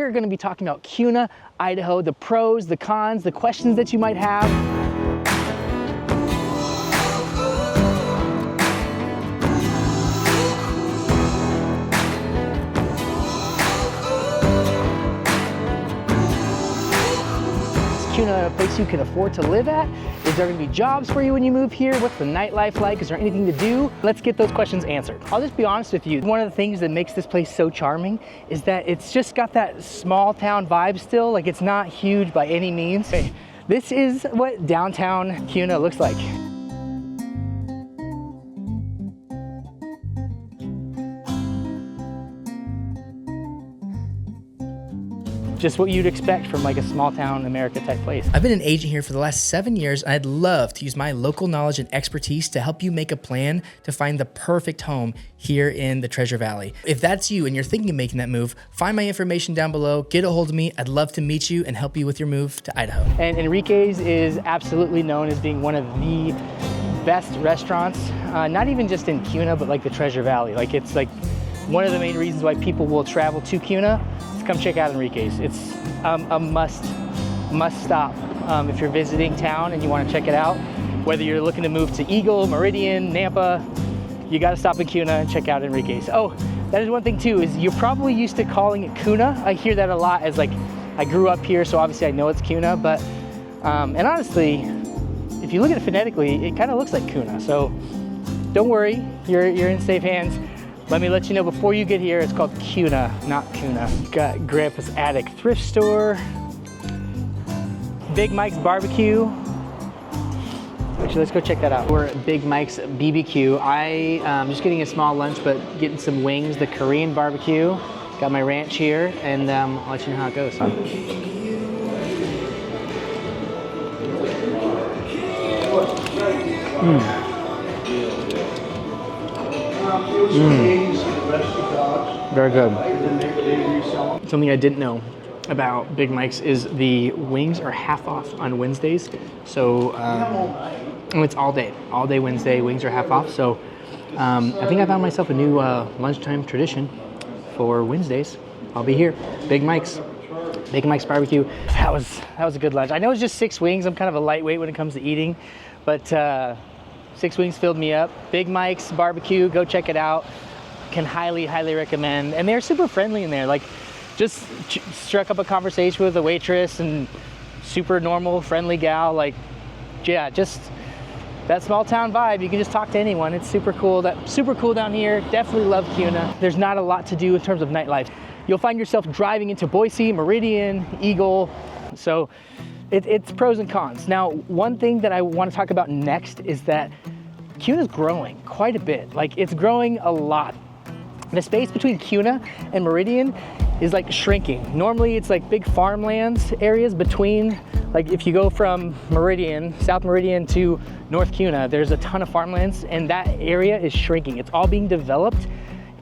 we're gonna be talking about Kuna, Idaho, the pros, the cons, the questions that you might have. Kuna a place you can afford to live at? Is there gonna be jobs for you when you move here? What's the nightlife like? Is there anything to do? Let's get those questions answered. I'll just be honest with you. One of the things that makes this place so charming is that it's just got that small town vibe still. Like, it's not huge by any means. Hey, this is what downtown Kuna looks like. Just what you'd expect from like a small town America type place. I've been an agent here for the last 7 years, and I'd love to use my local knowledge and expertise to help you make a plan to find the perfect home here in the Treasure Valley. If that's you and you're thinking of making that move, find my information down below, get a hold of me. I'd love to meet you and help you with your move to Idaho. And Enrique's is absolutely known as being one of the best restaurants, not even just in Kuna, but like the Treasure Valley. Like, it's like one of the main reasons why people will travel to Kuna. Come check out Enrique's. It's a must stop if you're visiting town and you want to check it out. Whether you're looking to move to Eagle, Meridian, Nampa, you got to stop in Kuna and check out Enrique's. Oh, that is one thing too, is you're probably used to calling it Kuna. I hear that a lot as like, I grew up here, so obviously I know it's Kuna, but, and honestly, if you look at it phonetically, it kind of looks like Kuna. So don't worry, you're in safe hands. Let me let you know before you get here, it's called Kuna, not Kuna. Got Grandpa's Attic Thrift Store, Big Mike's Barbecue. Actually, let's go check that out. We're at Big Mike's BBQ. I'm just getting a small lunch, but getting some wings, the Korean barbecue. Got my ranch here, and I'll let you know how it goes. Very good. Something I didn't know about Big Mike's is the wings are half off on Wednesdays. So it's all day Wednesday, wings are half off. So I think I found myself a new lunchtime tradition for Wednesdays. I'll be here, Big Mike's barbecue. That was a good lunch. I know it's just 6 wings. I'm kind of a lightweight when it comes to eating, but 6 wings filled me up. Big Mike's barbecue, go check it out. Can highly recommend. And they're super friendly in there. Like, just struck up a conversation with the waitress and super normal, friendly gal. Like, yeah, just that small town vibe. You can just talk to anyone. It's super cool. Super cool down here. Definitely love Kuna. There's not a lot to do in terms of nightlife. You'll find yourself driving into Boise, Meridian, Eagle. So it's pros and cons. Now, one thing that I want to talk about next is that Kuna's growing quite a bit. Like, it's growing a lot. The space between Kuna and Meridian is like shrinking. Normally it's like big farmlands areas between, like if you go from Meridian, South Meridian to North Kuna, there's a ton of farmlands and that area is shrinking. It's all being developed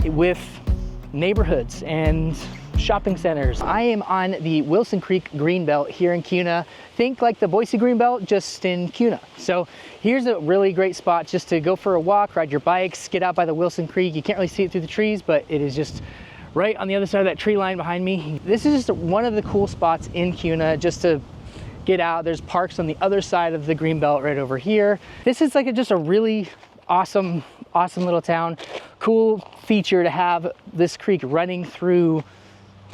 with neighborhoods and shopping centers. I am on the Wilson Creek Greenbelt here in Kuna. Think like the Boise Greenbelt, just in Kuna. So here's a really great spot just to go for a walk, ride your bikes, get out by the Wilson Creek. You can't really see it through the trees, but it is just right on the other side of that tree line behind me. This is just one of the cool spots in Kuna just to get out. There's parks on the other side of the Greenbelt right over here. This is like just a really awesome little town. Cool feature to have this creek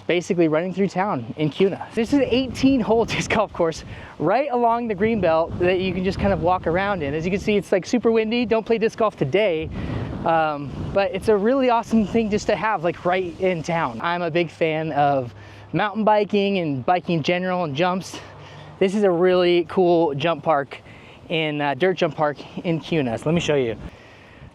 basically running through town in Kuna. This is an 18-hole disc golf course right along the Greenbelt that you can just kind of walk around in. As you can see, it's like super windy. Don't play disc golf today, but it's a really awesome thing just to have like right in town. I'm a big fan of mountain biking and biking in general and jumps. This is a really cool jump park dirt jump park in Kuna. So let me show you.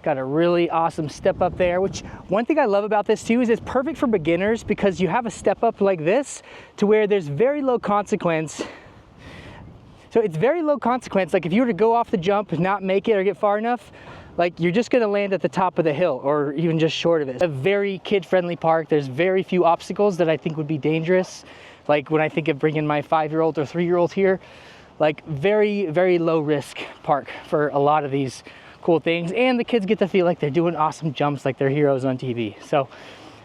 Got a really awesome step up there, which one thing I love about this too is it's perfect for beginners because you have a step up like this to where there's very low consequence. So it's very low consequence. Like if you were to go off the jump and not make it or get far enough, like you're just gonna land at the top of the hill or even just short of it. A very kid-friendly park. There's very few obstacles that I think would be dangerous. Like when I think of bringing my 5-year-old or 3-year-old here, like very low risk park for a lot of these cool things, and the kids get to feel like they're doing awesome jumps like they're heroes on TV. So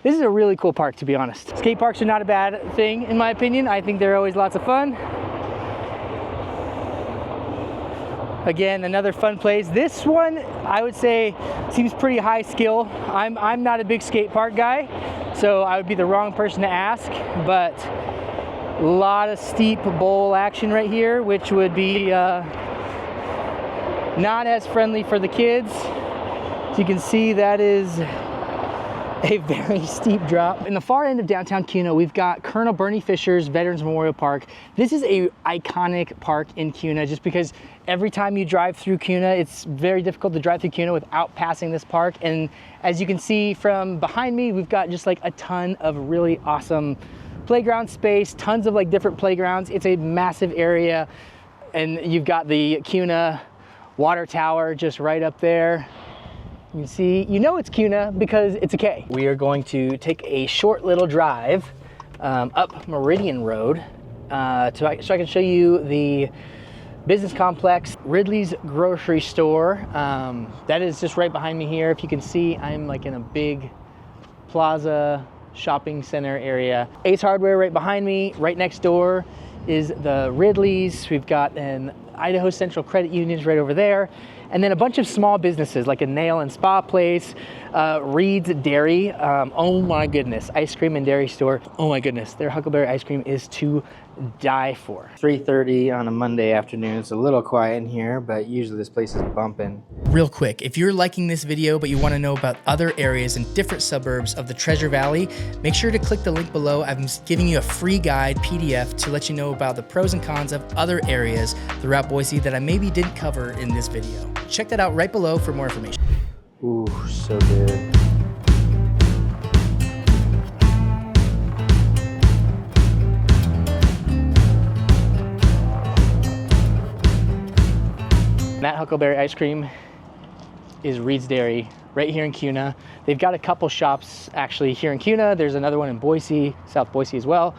This is a really cool park, to be honest. Skate parks are not a bad thing, in my opinion. I think they're always lots of fun. Again, another fun place. This one, I would say, seems pretty high skill. I'm not a big skate park guy, so I would be the wrong person to ask, but a lot of steep bowl action right here, which would be not as friendly for the kids. As you can see, that is a very steep drop. In the far end of downtown Kuna, we've got Colonel Bernie Fisher's Veterans Memorial Park. This is a iconic park in Kuna just because every time you drive through Kuna, it's very difficult to drive through Kuna without passing this park. And as you can see from behind me, we've got just like a ton of really awesome playground space, tons of like different playgrounds. It's a massive area, and you've got the Kuna water tower just right up there. You can see, you know it's Kuna because it's a K. We are going to take a short little drive up Meridian Road so I can show you the business complex, Ridley's grocery store. That is just right behind me here. If you can see, I'm like in a big plaza shopping center area. Ace Hardware right behind me. Right next door is the Ridley's. We've got an Idaho Central Credit Union right over there. And then a bunch of small businesses like a nail and spa place, Reed's Dairy. Oh my goodness, ice cream and dairy store. Oh my goodness, their Huckleberry ice cream is to die for. 3:30 on a Monday afternoon. It's a little quiet in here, but usually this place is bumping. Real quick, if you're liking this video but you want to know about other areas in different suburbs of the Treasure Valley, make sure to click the link below. I'm giving you a free guide PDF to let you know about the pros and cons of other areas throughout Boise that I maybe didn't cover in this video. Check that out right below for more information. Ooh, so good. That Huckleberry ice cream is Reed's Dairy right here in Kuna. They've got a couple shops actually here in Kuna. There's another one in Boise, South Boise as well.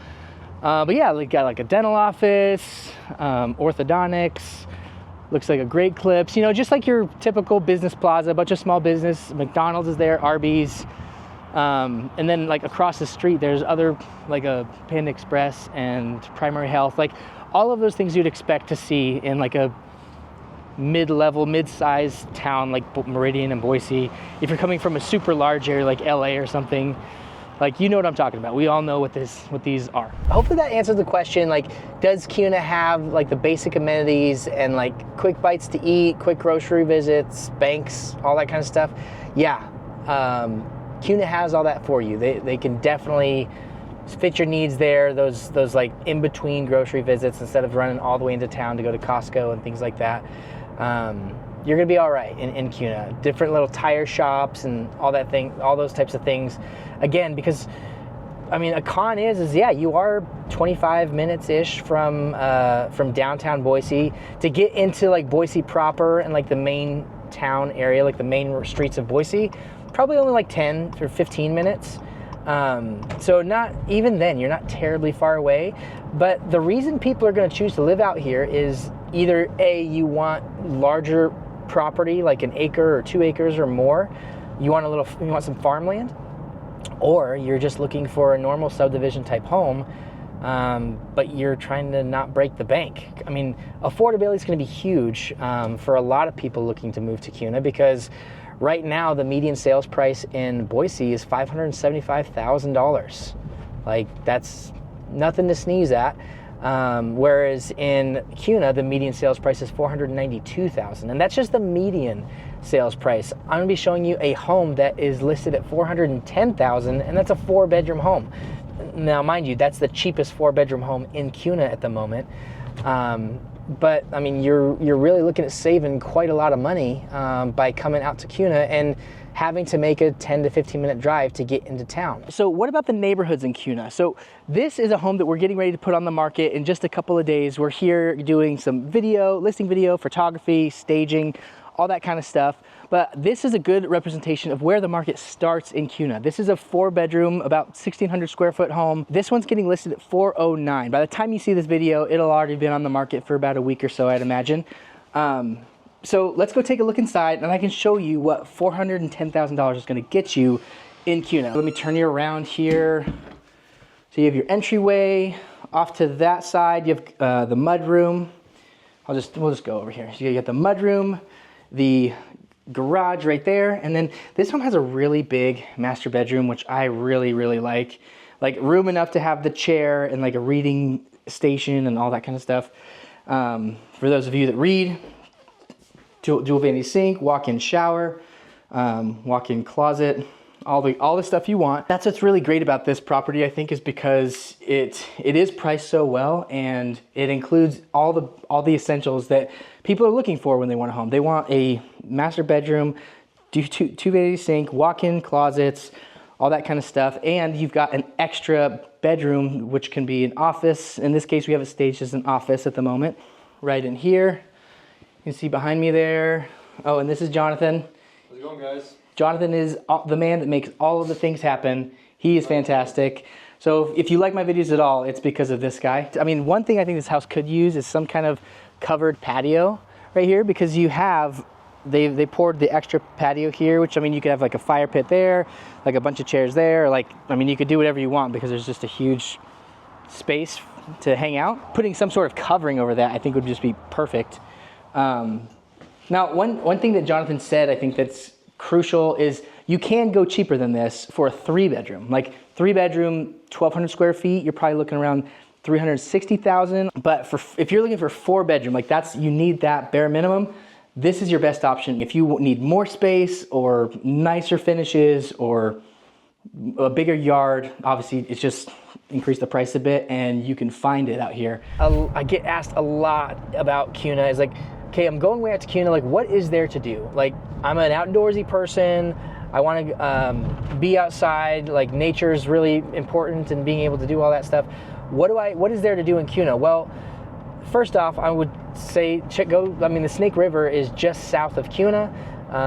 But yeah, they got like a dental office, orthodontics, looks like a Great Clips, you know, just like your typical business plaza, a bunch of small business. McDonald's is there, Arby's. And then like across the street, there's other like a Panda Express and Primary Health, like all of those things you'd expect to see in like a mid-level, mid-sized town like Meridian and Boise. If you're coming from a super large area like LA or something, like, you know what I'm talking about. We all know what these are. Hopefully that answers the question, like, does Kuna have like the basic amenities and like quick bites to eat, quick grocery visits, banks, all that kind of stuff? Yeah, Kuna has all that for you. They can definitely fit your needs there, those like in-between grocery visits instead of running all the way into town to go to Costco and things like that. You're gonna be all right in Kuna. Different little tire shops and all those types of things. Again, because I mean, a con is yeah, you are 25 minutes-ish from downtown Boise. To get into like Boise proper and like the main town area, like the main streets of Boise, probably only like 10 or 15 minutes. So not even then, you're not terribly far away. But the reason people are going to choose to live out here is either A, you want larger property, like an acre or 2 acres or more. You want some farmland, or you're just looking for a normal subdivision type home, but you're trying to not break the bank. I mean, affordability is going to be huge for a lot of people looking to move to Kuna, because right now the median sales price in Boise is $575,000. Like, that's nothing to sneeze at. Whereas in Kuna, the median sales price is $492,000, and that's just the median sales price. I'm gonna be showing you a home that is listed at $410,000, and that's a 4-bedroom home. Now, mind you, that's the cheapest 4-bedroom home in Kuna at the moment. But I mean, you're really looking at saving quite a lot of money by coming out to Kuna and having to make a 10 to 15 minute drive to get into town. So what about the neighborhoods in Kuna? So this is a home that we're getting ready to put on the market in just a couple of days. We're here doing some listing video, photography, staging, all that kind of stuff. But this is a good representation of where the market starts in Kuna. This is a 4-bedroom, about 1,600 square foot home. This one's getting listed at $409. By the time you see this video, it'll already been on the market for about a week or so, I'd imagine. So let's go take a look inside, and I can show you what $410,000 is gonna get you in Kuna. Let me turn you around here. So you have your entryway. Off to that side, you have the mud room. We'll just go over here. So you got the mud room, the garage right there, and then this one has a really big master bedroom, which I really, really like. Like room enough to have the chair and like a reading station and all that kind of stuff. For those of you that read, dual vanity sink, walk-in shower, walk-in closet, all the stuff you want. That's what's really great about this property, I think, is because it is priced so well, and it includes all the essentials that people are looking for when they want a home. They want a master bedroom, two vanity sink, walk-in closets, all that kind of stuff, and you've got an extra bedroom, which can be an office. In this case, we have it staged as an office at the moment, right in here. You can see behind me there. Oh, and this is Jonathan. How's it going, guys? Jonathan is the man that makes all of the things happen. He is fantastic. So if you like my videos at all, it's because of this guy. I mean, one thing I think this house could use is some kind of covered patio right here, because you have, they poured the extra patio here, which, I mean, you could have like a fire pit there, like a bunch of chairs there. Like, I mean, you could do whatever you want because there's just a huge space to hang out. Putting some sort of covering over that, I think, would just be perfect. Now, one thing that Jonathan said, I think that's crucial, is you can go cheaper than this for a 3-bedroom. Like 3-bedroom, 1,200 square feet, you're probably looking around $360,000. But if you're looking for 4-bedroom, like you need that bare minimum, this is your best option. If you need more space or nicer finishes or a bigger yard, obviously it's just increase the price a bit, and you can find it out here. I get asked a lot about Kuna. It's like, okay, I'm going way out to Kuna, like what is there to do? Like, I'm an outdoorsy person. I want to be outside. Like, nature is really important, and being able to do all that stuff. What is there to do in Kuna? Well, first off, I would say the Snake River is just south of Kuna.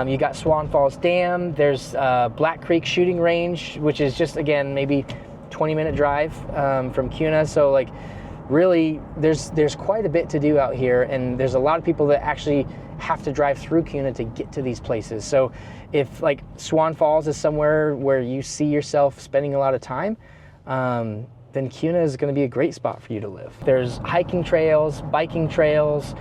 You got Swan Falls Dam. There's Black Creek Shooting Range, which is just, again, maybe 20-minute drive from Kuna. So like, really, there's quite a bit to do out here, and there's a lot of people that actually have to drive through Kuna to get to these places. So if like Swan Falls is somewhere where you see yourself spending a lot of time, then Kuna is going to be a great spot for you to live. There's hiking trails, biking trails,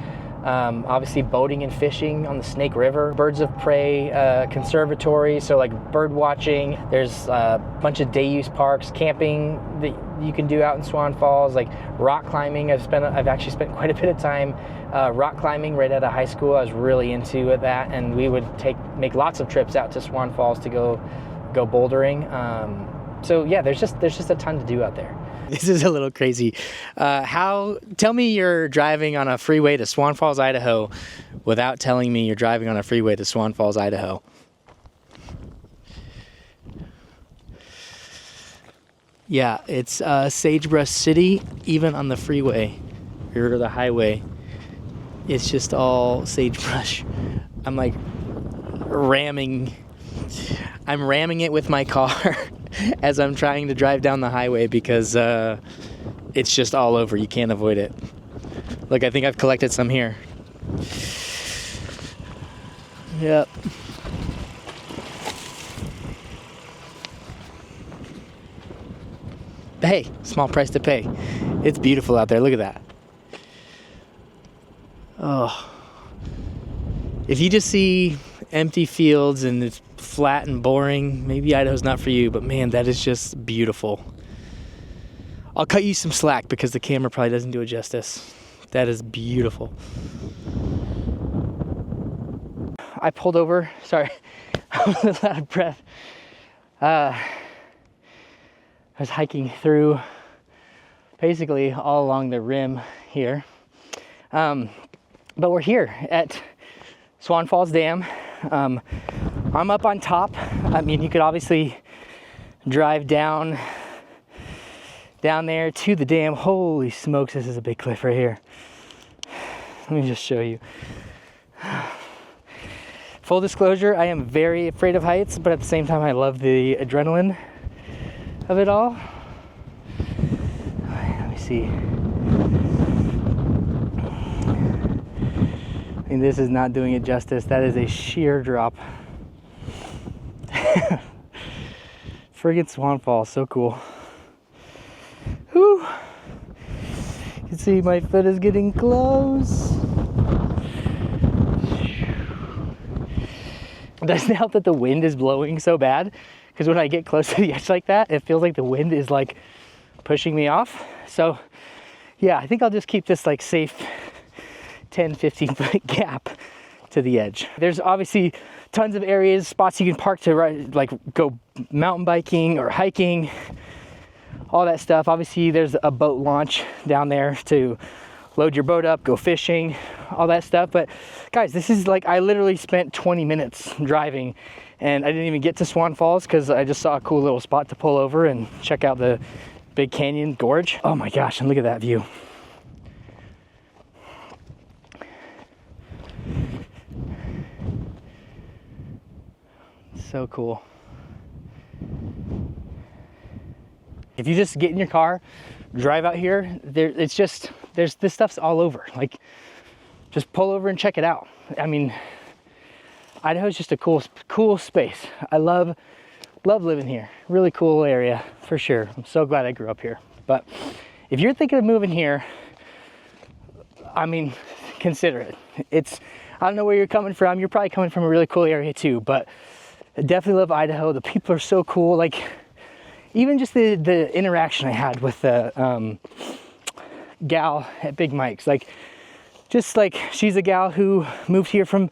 obviously boating and fishing on the Snake River, birds of prey conservatory, so like bird watching. There's a bunch of day use parks, camping that you can do out in Swan Falls, like rock climbing. I've actually spent quite a bit of time rock climbing right out of high school. I was really into that, and we would make lots of trips out to Swan Falls to go bouldering. So yeah, there's just a ton to do out there. This is a little crazy. Tell me you're driving on a freeway to Swan Falls, Idaho, without telling me you're driving on a freeway to Swan Falls, Idaho. Yeah, it's Sagebrush City, even on the freeway or the highway. It's just all sagebrush. I'm like ramming it with my car as I'm trying to drive down the highway because it's just all over. You can't avoid it. Look, I think I've collected some here. Yep. Hey, small price to pay. It's beautiful out there. Look at that. Oh. If you just see empty fields and it's flat and boring, maybe Idaho's not for you, but man, that is just beautiful. I'll cut you some slack because the camera probably doesn't do it justice. That is beautiful. I pulled over, sorry, I was out of breath. I was hiking through basically all along the rim here. But we're here at Swan Falls Dam. I'm up on top. I mean, you could obviously drive down there to the dam. Holy smokes, this is a big cliff right here. Let me just show you. Full disclosure, I am very afraid of heights, but at the same time, I love the adrenaline of it all. Let me see. I mean, this is not doing it justice. That is a sheer drop. Friggin' Swan Falls, so cool. Whew. You can see my foot is getting close. It doesn't help that the wind is blowing so bad, because when I get close to the edge like that, it feels like the wind is like pushing me off. So yeah, I think I'll just keep this like safe 10-15 foot gap to the edge. There's obviously tons of areas, spots you can park to like go mountain biking or hiking, all that stuff. Obviously there's a boat launch down there to load your boat up, go fishing, all that stuff. But guys, this is like, I literally spent 20 minutes driving and I didn't even get to Swan Falls because I just saw a cool little spot to pull over and check out the big canyon gorge. Oh my gosh, and look at that view. So cool. If you just get in your car, drive out here, it's just, this stuff's all over. Like, just pull over and check it out. I mean, Idaho's just a cool space. I love living here. Really cool area for sure. I'm so glad I grew up here. But if you're thinking of moving here, I mean, consider it. I don't know where you're coming from. You're probably coming from a really cool area too, but I definitely love Idaho. The people are so cool. Like, even just the interaction I had with the gal at Big Mike's, like, just like, she's a gal who moved here from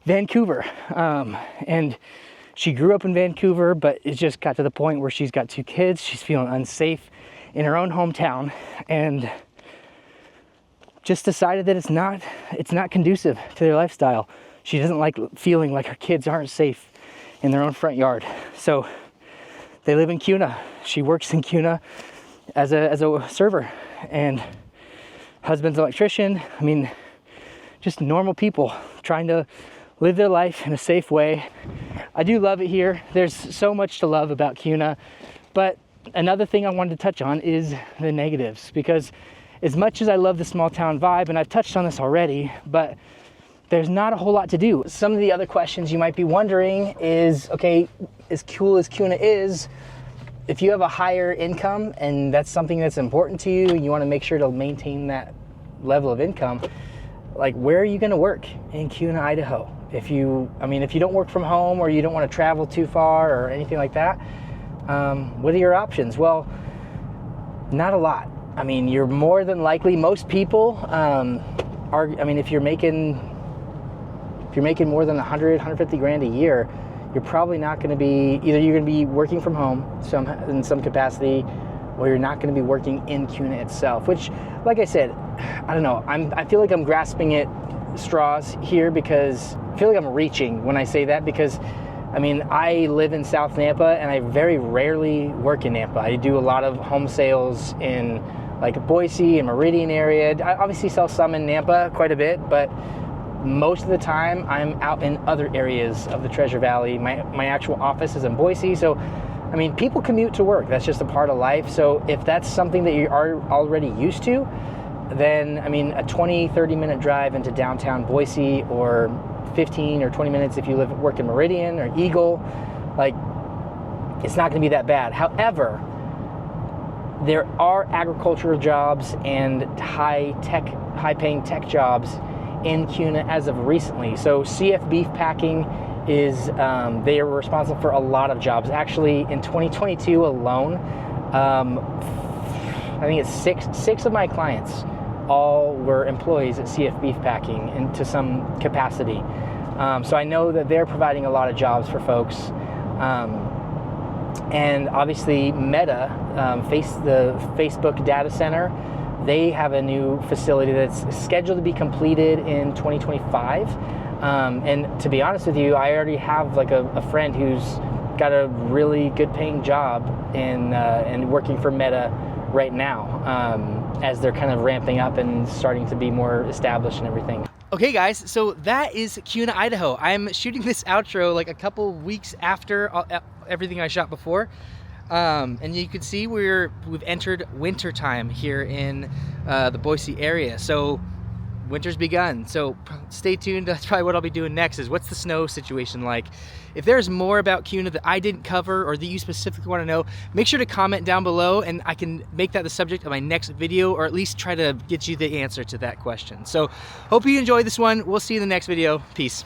Vancouver, and she grew up in Vancouver, but it just got to the point where she's got 2 kids. She's feeling unsafe in her own hometown and just decided that it's not conducive to their lifestyle. She doesn't like feeling like her kids aren't safe in their own front yard. So they live in Kuna. She works in Kuna as a server, and husband's an electrician. I mean, just normal people trying to live their life in a safe way. I do love it here. There's so much to love about Kuna, but another thing I wanted to touch on is the negatives, because as much as I love the small town vibe, and I've touched on this already, but there's not a whole lot to do. Some of the other questions you might be wondering is, okay, as cool as Kuna is, if you have a higher income and that's something that's important to you, you want to make sure to maintain that level of income, like, where are you going to work in Kuna, Idaho? If you don't work from home, or you don't want to travel too far or anything like that, what are your options? Well, not a lot. I mean, you're more than likely, most people if you're making more than 150 grand a year, you're probably not going to be, either you're going to be working from home in some capacity, or you're not going to be working in Kuna itself, which, like I said, I don't know, I feel like I'm grasping at straws here, because I feel like I'm reaching when I say that, because I mean, I live in South Nampa and I very rarely work in Nampa. I do a lot of home sales in like Boise and Meridian area. I obviously sell some in Nampa quite a bit, but most of the time I'm out in other areas of the Treasure Valley. My actual office is in Boise, so I mean, people commute to work. That's just a part of life. So if that's something that you are already used to, then I mean, a 20-30 minute drive into downtown Boise, or 15 or 20 minutes if you work in Meridian or Eagle, like, it's not going to be that bad. However, there are agricultural jobs and high-paying tech jobs in Kuna as of recently. So CF Beef Packing is, they are responsible for a lot of jobs. Actually, in 2022 alone, I think it's six of my clients all were employees at CF Beef Packing to some capacity. So I know that they're providing a lot of jobs for folks. And obviously Meta, the Facebook data center, they have a new facility that's scheduled to be completed in 2025. And to be honest with you, I already have like a friend who's got a really good paying job in working for Meta right now, as they're kind of ramping up and starting to be more established and everything. Okay guys, so that is Kuna, Idaho. I'm shooting this outro like a couple weeks after everything I shot before. And you can see we've entered winter time here in the Boise area. So winter's begun. So stay tuned. That's probably what I'll be doing next, is what's the snow situation like. If there's more about Kuna that I didn't cover or that you specifically want to know, make sure to comment down below and I can make that the subject of my next video, or at least try to get you the answer to that question. So hope you enjoyed this one. We'll see you in the next video. Peace.